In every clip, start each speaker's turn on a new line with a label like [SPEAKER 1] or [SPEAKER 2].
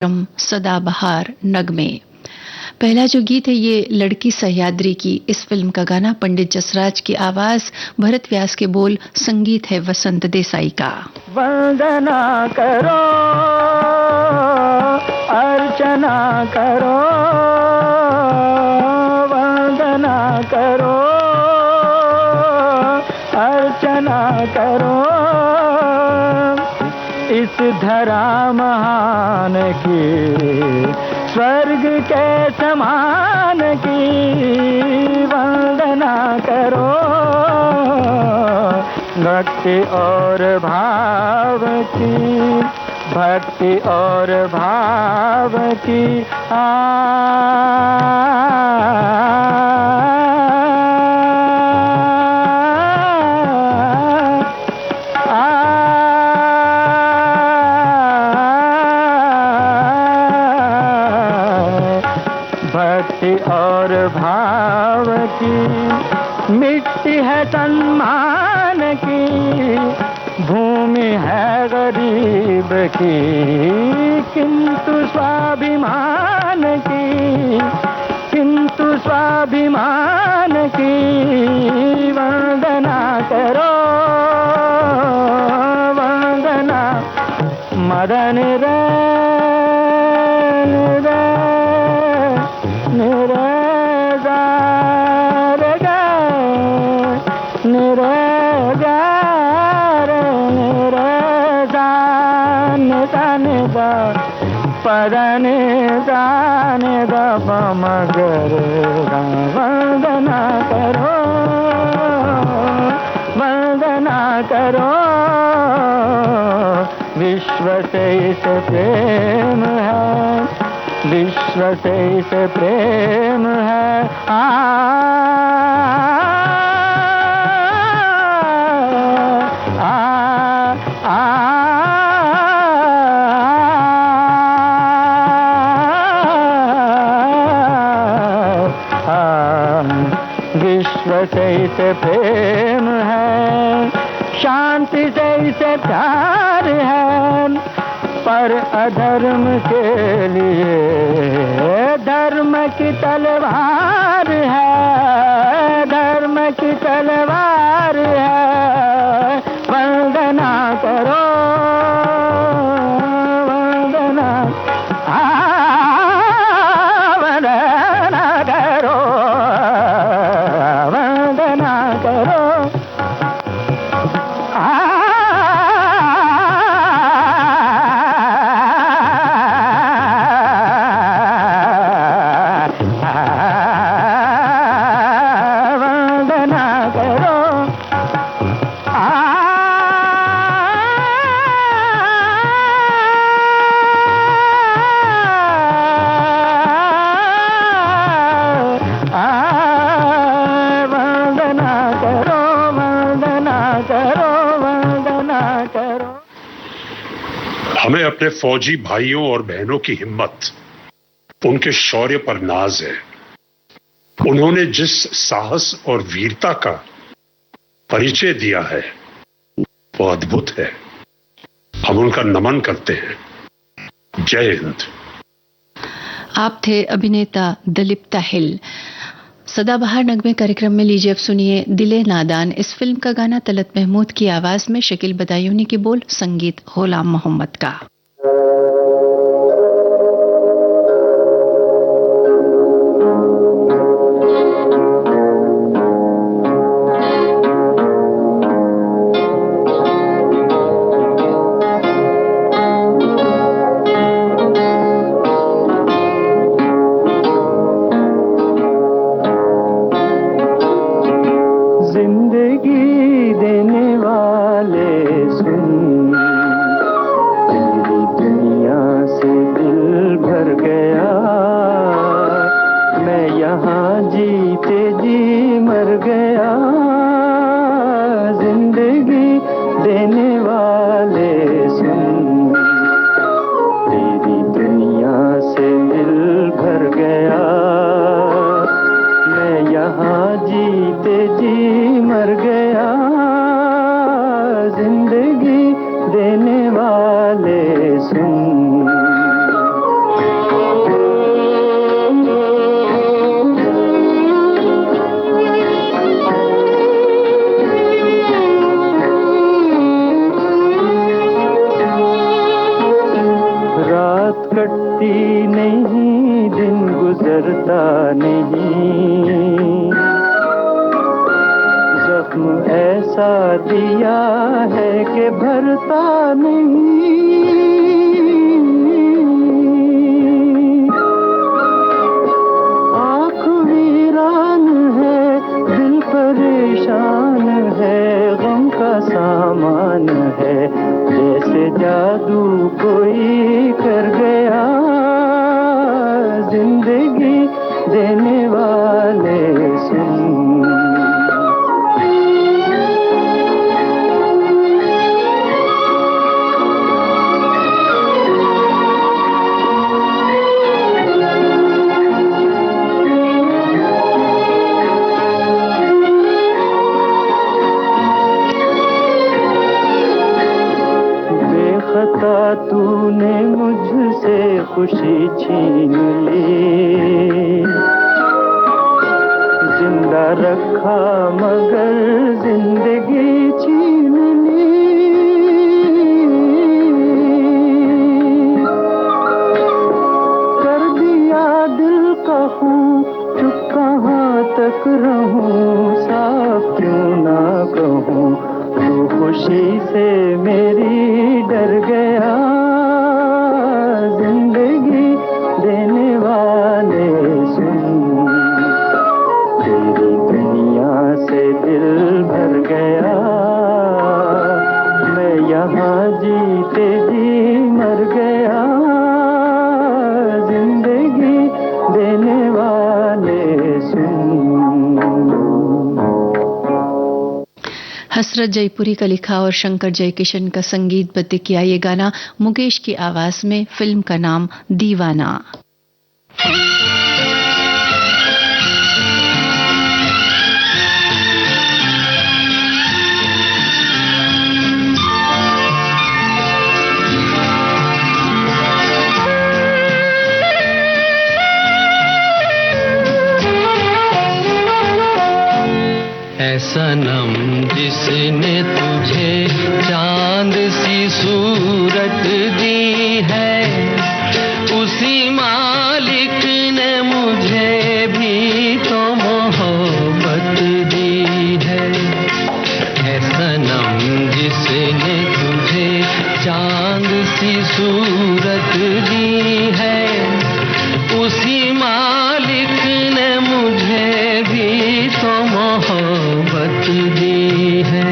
[SPEAKER 1] सदाबहार नगमे। पहला जो गीत है ये लड़की सह्याद्री की इस फिल्म का गाना, पंडित जसराज की आवाज, भरत व्यास के बोल, संगीत है वसंत देसाई का।
[SPEAKER 2] वंदना करो, अर्चना करो, वंदना करो, अर्चना करो, इस धरा महान की, स्वर्ग के समान की वंदना करो। भक्ति और भाव की, भक्ति और भाव की भक्ति और भाव की मिट्टी है सम्मान की, भूमि है गरीब की, किंतु स्वाभिमान की, किंतु स्वाभिमान की वंदना करो, वंदना। मदन रे पदने जाने मगर वंदना करो, वंदना करो। विश्व से इस प्रेम है, विश्व से इस प्रेम है विश्व से इसे प्रेम है, शांति से इसे प्यार है, पर अधर्म के लिए धर्म की तलवार है, धर्म की तलवार है। वंदना करो, वंदना, वंदना करो, वंदना करो।
[SPEAKER 3] हमें अपने फौजी भाइयों और बहनों की हिम्मत, उनके शौर्य पर नाज है। उन्होंने जिस साहस और वीरता का परिचय दिया है वो अद्भुत है। हम उनका नमन करते हैं। जय हिंद।
[SPEAKER 1] आप थे अभिनेता दिलीप ताहिल। सदाबहार नगमे कार्यक्रम में लीजिए अब सुनिए दिले नादान। इस फिल्म का गाना तलत महमूद की आवाज में, शकील बदायूनी की बोल, संगीत गुलाम मोहम्मद का।
[SPEAKER 2] कटती नहीं, दिन गुजरता नहीं। जख्म ऐसा दिया है कि भरता नहीं। आँख वीरान है, दिल परेशान है, गम का सामान है, जैसे जादू कोई कर गया। जिंदगी देने वाले सुन। बेखता तूने मुझसे खुशी छीन ली, जिंदा रखा मगर जिंदगी छीन ली। कर दिया दिल का खून, चुप कहाँ तक रहूं, साफ क्यों ना कहूं, तू खुशी से मेरी डर गया। जिंदगी देने वाले सुन, तेरी दुनिया से दिल भर गया। मैं यहाँ जीते जी मर गया। जिंदगी देने वाले सुन।
[SPEAKER 1] हसरत जयपुरी का लिखा और शंकर जयकिशन का संगीतबद्ध किया ये गाना मुकेश की आवाज में, फिल्म का नाम दीवाना।
[SPEAKER 4] सनम जिसने तुझे चांद सी सूरत दी है, उसी मालिक ने मुझे भी तो मोहब्बत दी है। ऐ सनम जिसने तुझे चांद सी सूरत दी है, उसी मालिक ने मुझे भी तो मोहब्बत दी है।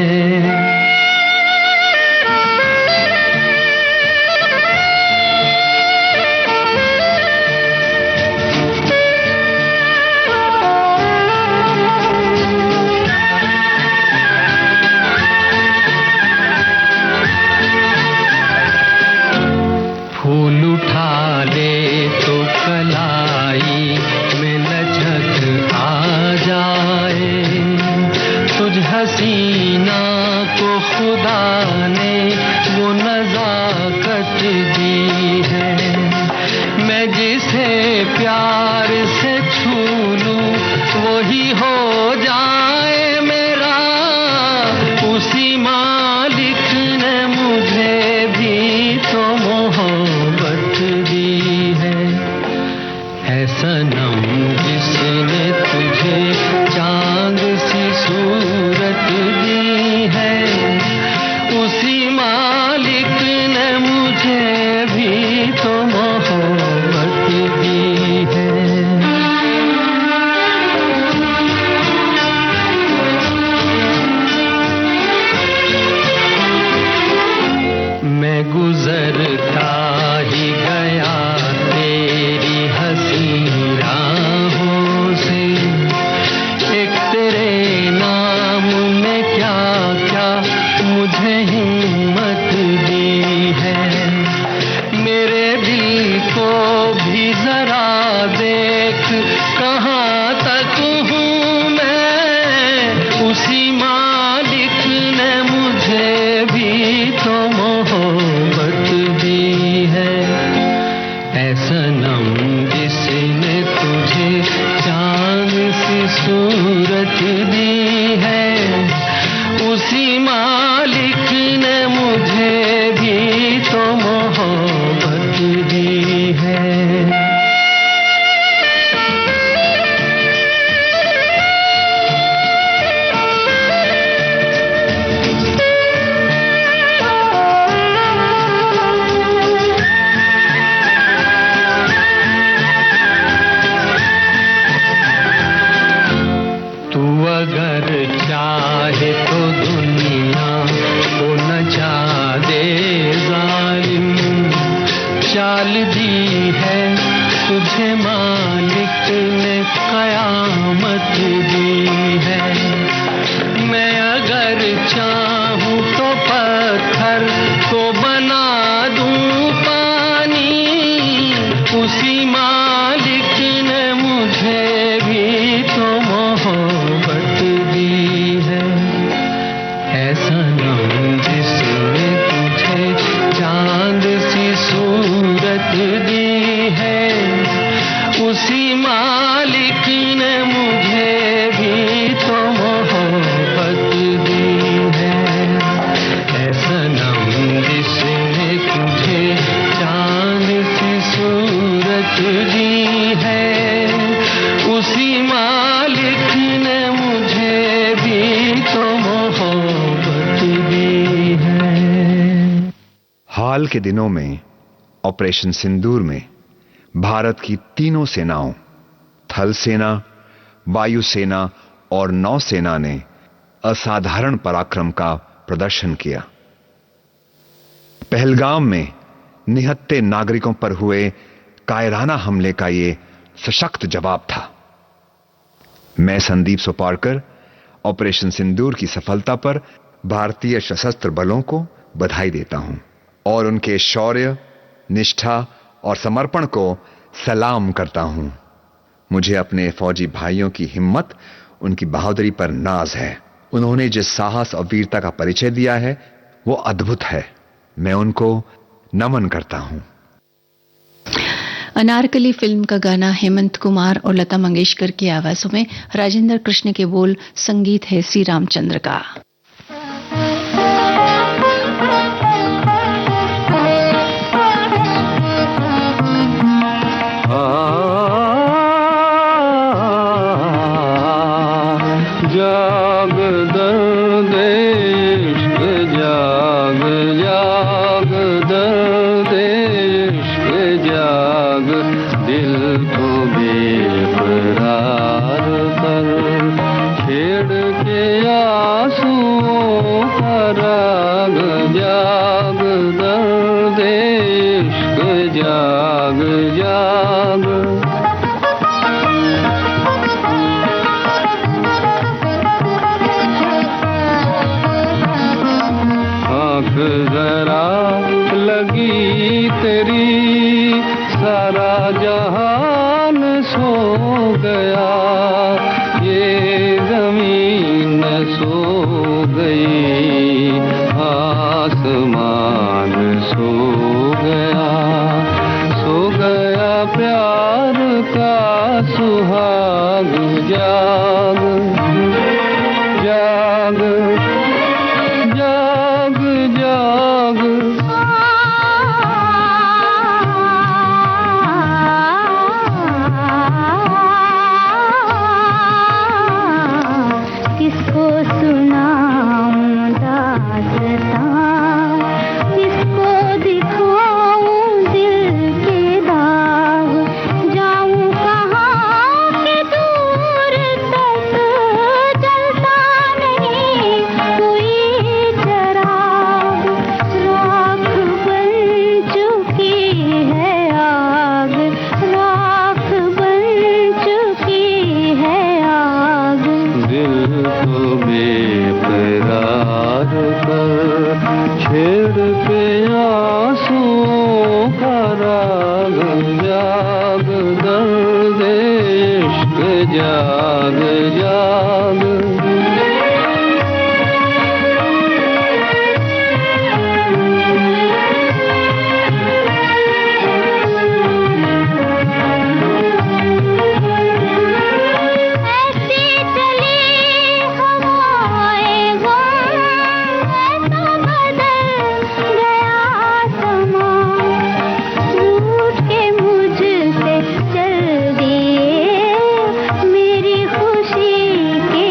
[SPEAKER 4] फूल उठा ले तो कलाई में लचक आ जाए, तुझ हसीना को खुदा ने वो नजाकत दी है। मैं जिसे प्यार से छू लूं वही हो जाए मेरा, उसी मालिक ने मुझे भी तो मोहब्बत दी है। ऐ सनम जिसने तुझे चांद सी सूरत दी है, उसी मालिक ने मुझे भी तो मोहब्बत दी है। मैं गुजरता ही गया तेरी हसीन राहों से, एक तेरे नाम ने क्या क्या मुझे हिम्मत दी है। मेरे दिल को भी जरा देख कहाँ तक हूँ मैं, उसी मालिक ने मुझे भी तो मोहब्बत दी है। ऐ सनम जिसने तुझे चांद सी सूरत दी है, उसी मालिक ने मुझे भी तो मोहब्बत दी तुझे मालिक ने कयामत दी है। मैं अगर चाहूं तो पत्थर को बना दूं पानी, उसी मालिक ने मुझे भी तो मोहब्बत दी है। ऐसा नाम जिसने तुझे चांद सी सूरत दी है, उसी मालिक ने मुझे भी तो मोहब्बत दी है। ऐसा नाम जिसने तुझे चांद सी सूरत दी है, उसी मालिक ने मुझे भी तो मोहब्बत दी है।
[SPEAKER 5] हाल के दिनों में ऑपरेशन सिंदूर में भारत की तीनों सेनाओं, थल सेना, वायुसेना और नौसेना ने असाधारण पराक्रम का प्रदर्शन किया। पहलगाम में निहत्थे नागरिकों पर हुए कायराना हमले का यह सशक्त जवाब था। मैं संदीप सोपारकर ऑपरेशन सिंदूर की सफलता पर भारतीय सशस्त्र बलों को बधाई देता हूं और उनके शौर्य, निष्ठा और समर्पण को सलाम करता हूं। मुझे अपने फौजी भाइयों की हिम्मत, उनकी बहादुरी पर नाज है। उन्होंने जिस साहस और वीरता का परिचय दिया है वो अद्भुत है। मैं उनको नमन करता हूं।
[SPEAKER 1] अनारकली फिल्म का गाना हेमंत कुमार और लता मंगेशकर की आवाजों में, राजेंद्र कृष्ण के बोल, संगीत है सी रामचंद्र का।
[SPEAKER 2] जाग दर्द इश्क जाग, जाग दर्द इश्क जाग, दिल को बेकरार कर, छेड़ के आंसुओं का राग, जाग दर्द इश्क जाग, जाग। जरा लगी तेरी, सारा जहान सो गया, ये जमीन सो गई, आसमान सो गया, सो गया प्यार का सुहाग, जाग, जाग, जाग, जाग।
[SPEAKER 6] किसको सुनाऊं दास्तां, किसको दिखाऊं दिल के दाग, जाऊं कहाँ के दूर तक, जलता नहीं कोई चराग, राख बन चुकी है आग, राख बन चुकी है आग।
[SPEAKER 2] दिल को बेकरार कर, छेड़ के आंसुओं का राग, जाग दर्द इश्क जाग, जाग।
[SPEAKER 6] ऐसी चली हवाएं गम, ऐसा बदल गया समा, रूठ के मुझसे चल दिए मेरी खुशी के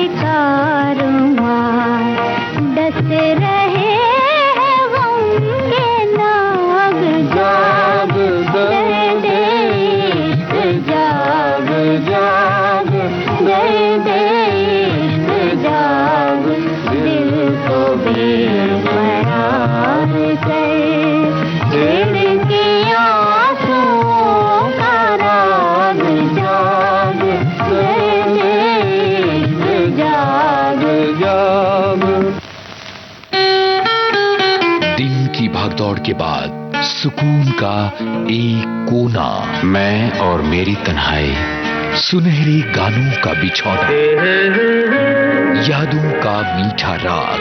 [SPEAKER 7] के बाद सुकून का एक कोना,
[SPEAKER 8] मैं और मेरी तन्हाई,
[SPEAKER 7] सुनहरे गानों का बिछौना, यादों का मीठा राग,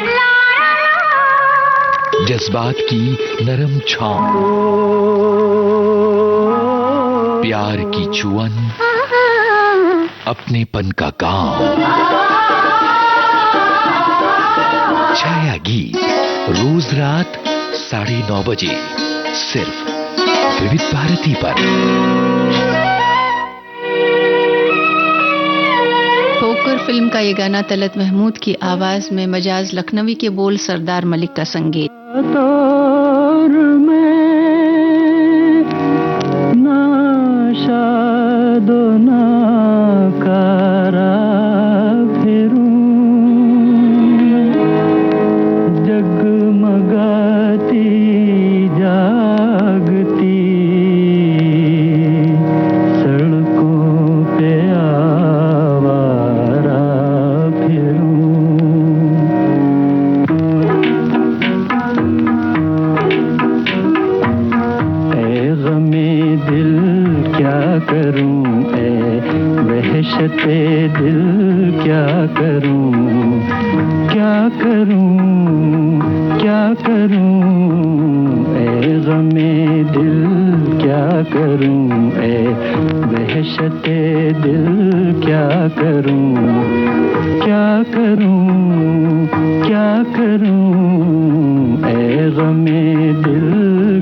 [SPEAKER 7] जज्बात की नरम छांव, प्यार की चुअन, अपनेपन का गांव। छाया गीत रोज रात 9:30 बजे सिर्फ विविध भारती पर।
[SPEAKER 1] ठोकर फिल्म का ये गाना तलत महमूद की आवाज में, मजाज लखनवी के बोल, सरदार मलिक का संगीत।
[SPEAKER 2] दौर में ना शादो ना कारा फिरूं, जगमगाती जागती सड़कों पे आवारा फिरूं। करूं ए वहशते दिल क्या करूं, क्या करूं, क्या करूं ए गमे दिल क्या करूं ए वहशते दिल क्या करूं, क्या करूं, क्या करूं ए गमे दिल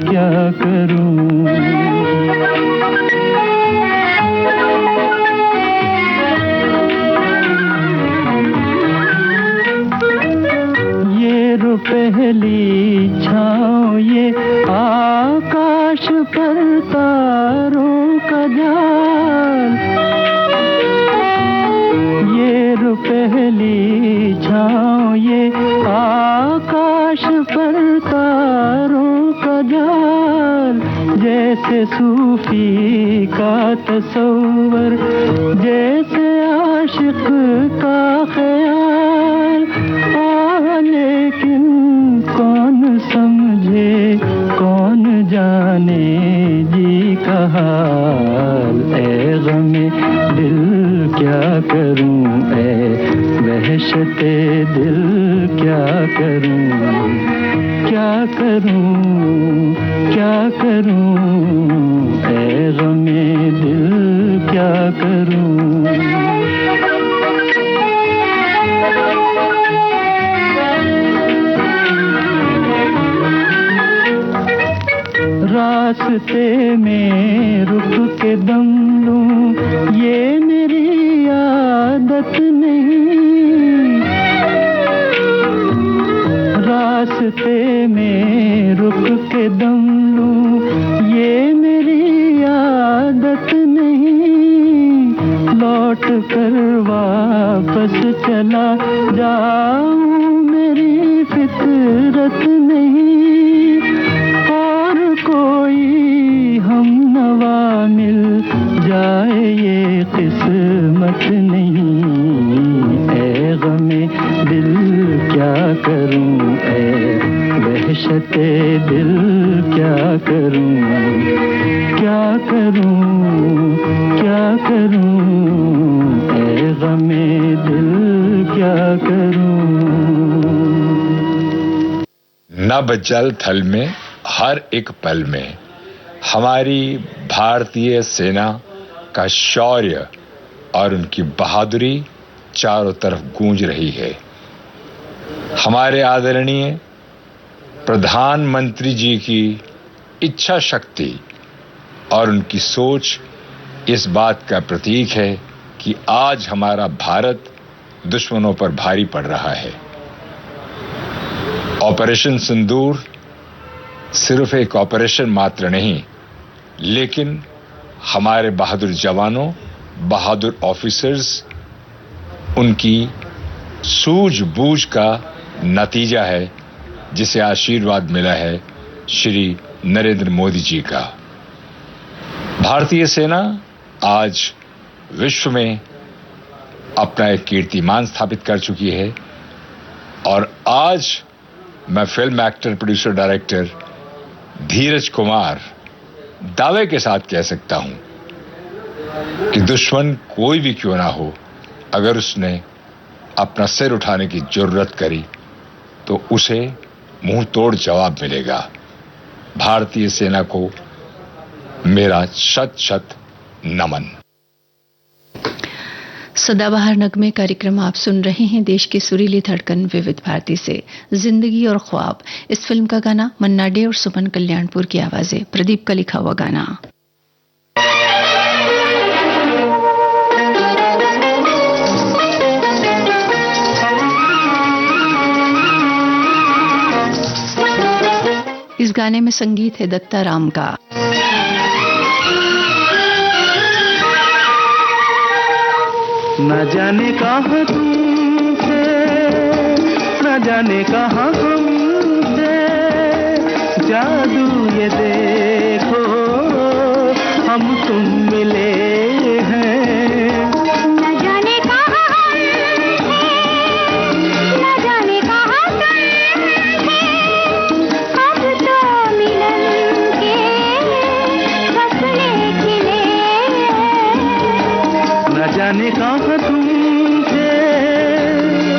[SPEAKER 2] क्या करूं। पहली छाँव ये आकाश पर तारों का जाल, ये पहली छाँव ये आकाश पर तारों का जाल, जैसे सूफी का तसव्वुर, जैसे आशिक का ख्याल। लेकिन कौन समझे कौन जाने जी का हाल, ए गमे दिल क्या करूं ए वहशते दिल क्या करूं, क्या करूं, क्या करूं ए गमे दिल क्या करूं। रास्ते में रुक के दम लूं ये मेरी आदत नहीं, रास्ते में रुक के दम लूं ये मेरी आदत नहीं, लौट कर वापस चला जाऊं मेरी फितरत नहीं। कोई हम नवा मिल जाए ये किस्मत नहीं, ए गमे दिल क्या करूं ए वहशते दिल क्या करूं, क्या करूं, क्या करूं ए गमे दिल क्या करूं।
[SPEAKER 9] नभ जल थल में हर एक पल में हमारी भारतीय सेना का शौर्य और उनकी बहादुरी चारों तरफ गूंज रही है। हमारे आदरणीय प्रधानमंत्री जी की इच्छा शक्ति और उनकी सोच इस बात का प्रतीक है कि आज हमारा भारत दुश्मनों पर भारी पड़ रहा है। ऑपरेशन सिंदूर सिर्फ एक ऑपरेशन मात्र नहीं, लेकिन हमारे बहादुर जवानों, बहादुर ऑफिसर्स, उनकी सूझबूझ का नतीजा है, जिसे आशीर्वाद मिला है श्री नरेंद्र मोदी जी का। भारतीय सेना आज विश्व में अपना एक कीर्तिमान स्थापित कर चुकी है और आज मैं फिल्म एक्टर, प्रोड्यूसर, डायरेक्टर धीरज कुमार दावे के साथ कह सकता हूं कि दुश्मन कोई भी क्यों ना हो, अगर उसने अपना सिर उठाने की जरूरत करी तो उसे मुंह तोड़ जवाब मिलेगा। भारतीय सेना को मेरा शत शत नमन।
[SPEAKER 1] सदाबहार नगमे कार्यक्रम आप सुन रहे हैं। देश की सुरीली धड़कन विविध भारती से जिंदगी और ख्वाब, इस फिल्म का गाना मन्ना डे और सुमन कल्याणपुर की आवाजें, प्रदीप का लिखा हुआ गाना। इस गाने में संगीत है दत्ता राम का।
[SPEAKER 2] न जाने कहाँ तुमसे, न जाने कहाँ हमसे, जादू ये देखो हम तुम मिले हैं।
[SPEAKER 6] न जाने कहाँ हम थे, न जाने कहाँ तुम थे, अब तो मिलन के फसले खिले।
[SPEAKER 2] न जाने कहाँ तुम थे,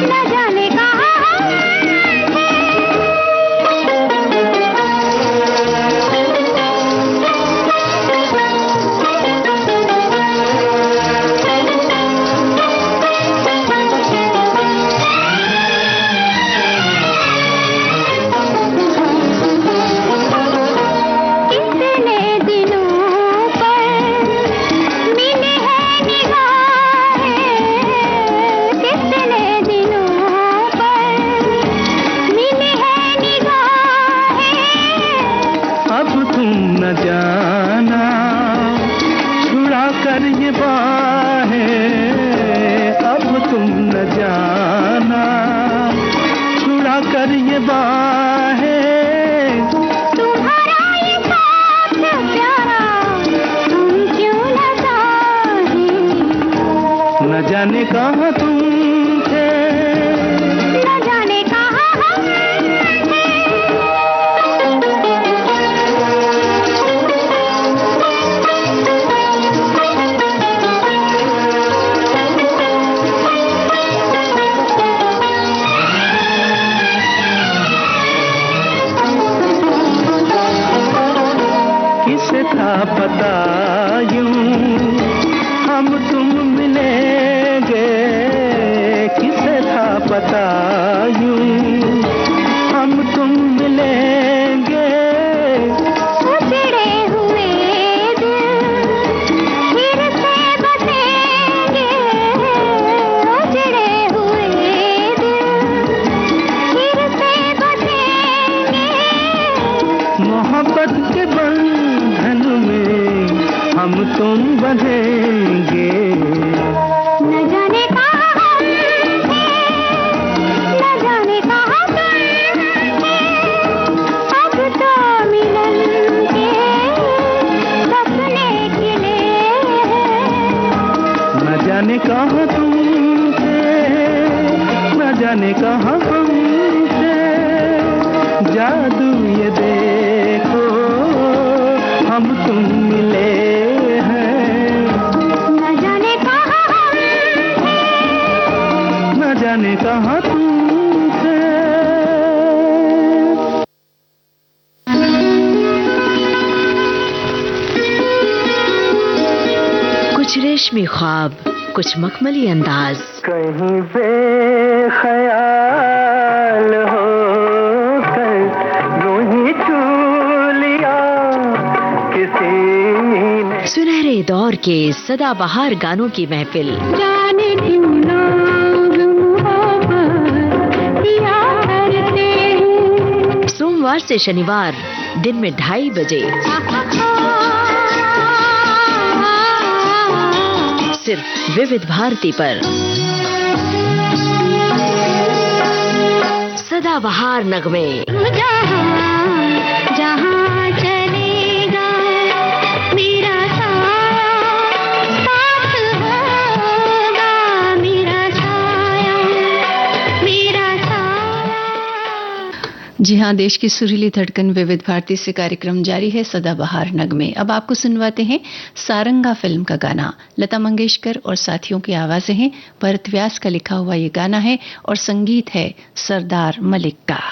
[SPEAKER 6] न जाने कहाँ हम कितने दिनों पर मिले हैं निगाहें, कितने दिनों पर मिले हैं निगाहें।
[SPEAKER 2] अब तुम न जाना छुड़ा कर ये बाहें, अब तुम न जाना छुड़ा कर ये बाहें।
[SPEAKER 6] तुम्हारा ये साथ प्यारा तुम क्यों न चाहें।
[SPEAKER 2] न जाने कहाँ तुम थे,
[SPEAKER 6] न जाने कहाँ हम
[SPEAKER 2] किसे था पता यूं हम तुम मिलेंगे, किसे था पता यूं हम तुम मिलेंगे।
[SPEAKER 6] उजड़े हुए दिल फिर से बसेंगे, उजड़े हुए दिल फिर से बसेंगे।
[SPEAKER 2] मोहब्बत के बंधन में हम तुम बंधेंगे।
[SPEAKER 6] न जाने कहाँ हम थे, न जाने कहाँ तुम थे, अब तो मिलन के सपने खिले।
[SPEAKER 2] न जाने कहाँ तुम थे, न जाने कहाँ हम थे, जादू ये देखो हम तुम मिले हैं।
[SPEAKER 6] न जाने कहाँ हम थे,
[SPEAKER 2] न जाने कहाँ तुम थे।
[SPEAKER 10] कुछ रेशमी ख्वाब, कुछ मखमली अंदाज,
[SPEAKER 2] कहीं बेख्याल हो कर यूं ही छू लिया किसी ने।
[SPEAKER 10] सुनहरे दौर के सदाबहार गानों की महफिल,
[SPEAKER 6] जाने क्यों लोग मोहब्बत किया करते हैं।
[SPEAKER 10] सोमवार से शनिवार दिन में 2:30 बजे, सिर्फ विविध भारती पर। सदाबहार नगमे,
[SPEAKER 6] जहाँ जहाँ चलेगा मेरा साथ होगा, मेरा साया, मेरा साया।
[SPEAKER 1] जी हाँ, देश की सुरीली धड़कन विविध भारती से कार्यक्रम जारी है सदाबहार नगमे। अब आपको सुनवाते हैं सारंगा फिल्म का गाना। लता मंगेशकर और साथियों की आवाजें हैं। भरत व्यास का लिखा हुआ ये गाना है और संगीत है सरदार मलिक का।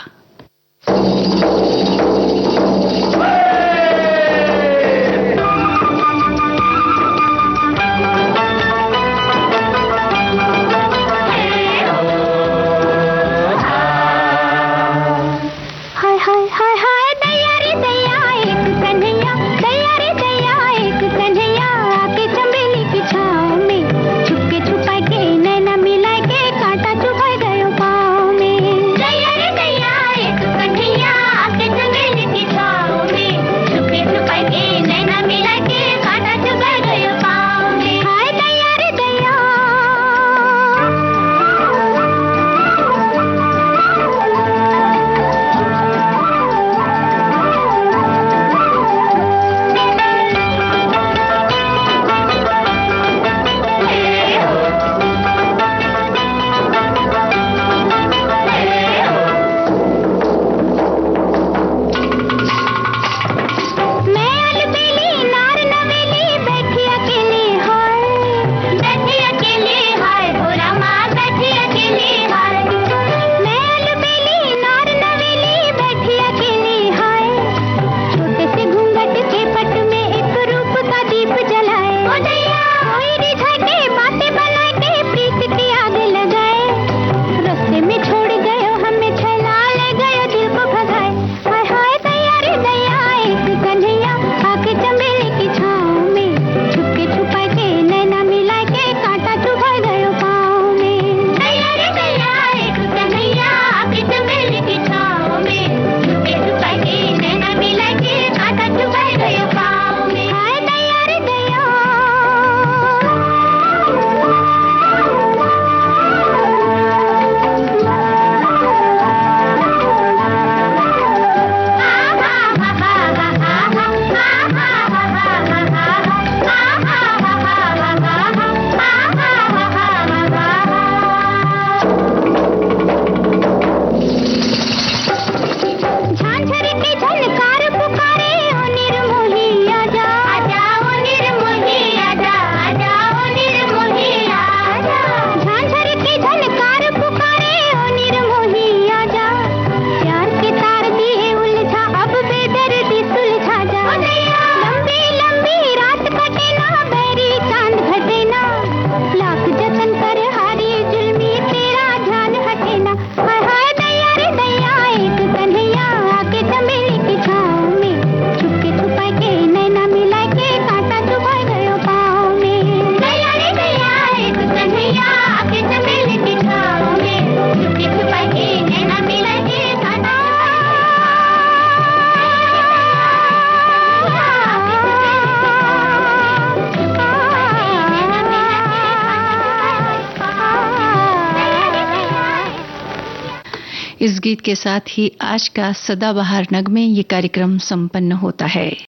[SPEAKER 1] इस गीत के साथ ही आज का सदाबहार नगमे ये कार्यक्रम संपन्न होता है।